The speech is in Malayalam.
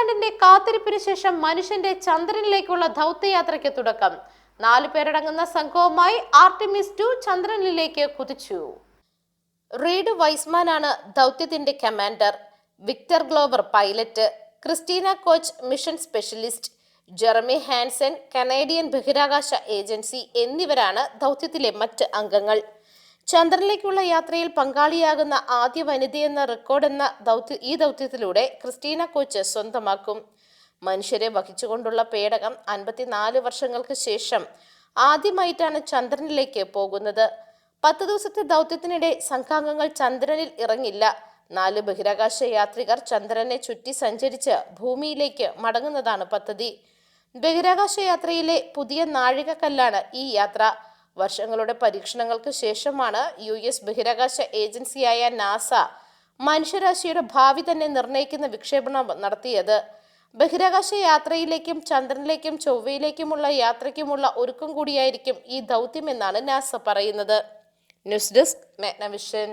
പതിറ്റാണ്ടിന്റെ കാത്തിരിപ്പിന് ശേഷം മനുഷ്യന്റെ ചന്ദ്രനിലേക്കുള്ള ദൗത്യയാത്രയ്ക്ക് തുടക്കം. 4 പേരടങ്ങുന്ന സംഘവുമായി ആർട്ടിമിസ് 2 ചന്ദ്രനിലേക്ക് കുതിച്ചു. റീഡ് വൈസ്മാനാണ് ദൗത്യത്തിന്റെ commander. Victor Glover pilot. Christina Koch mission specialist. Jeremy Hansen Canadian ബഹിരാകാശ ഏജൻസി എന്നിവരാണ് ദൗത്യത്തിലെ മറ്റ് അംഗങ്ങൾ. ചന്ദ്രനിലേക്കുള്ള യാത്രയിൽ പങ്കാളിയാകുന്ന ആദ്യ വനിതയെന്ന റെക്കോർഡ് ഈ ദൗത്യത്തിലൂടെ ക്രിസ്റ്റീന കോച്ച് സ്വന്തമാക്കും. മനുഷ്യരെ വഹിച്ചുകൊണ്ടുള്ള പേടകം 54 വർഷങ്ങൾക്ക് ശേഷം ആദ്യമായിട്ടാണ് ചന്ദ്രനിലേക്ക് പോകുന്നത്. 10 ദിവസത്തെ ദൗത്യത്തിനിടെ സംഘാംഗങ്ങൾ ചന്ദ്രനിൽ ഇറങ്ങില്ല. 4 ബഹിരാകാശ യാത്രികർ ചന്ദ്രനെ ചുറ്റി സഞ്ചരിച്ച് ഭൂമിയിലേക്ക് മടങ്ങുന്നതാണ് പദ്ധതി. ബഹിരാകാശ യാത്രയിലെ പുതിയ നാഴികക്കല്ലാണ് ഈ യാത്ര. വർഷങ്ങളുടെ പരീക്ഷണങ്ങൾക്ക് ശേഷമാണ് US ബഹിരാകാശ ഏജൻസിയായ നാസ മനുഷ്യരാശിയുടെ ഭാവി തന്നെ നിർണ്ണയിക്കുന്ന വിക്ഷേപണം നടത്തിയത്. ബഹിരാകാശ യാത്രയിലേക്കും ചന്ദ്രനിലേക്കും ചൊവ്വയിലേക്കുമുള്ള യാത്രയ്ക്കുമുള്ള ഒരുക്കം കൂടിയായിരിക്കും ഈ ദൗത്യമെന്നാണ് നാസ പറയുന്നത്. News desk Magnavision.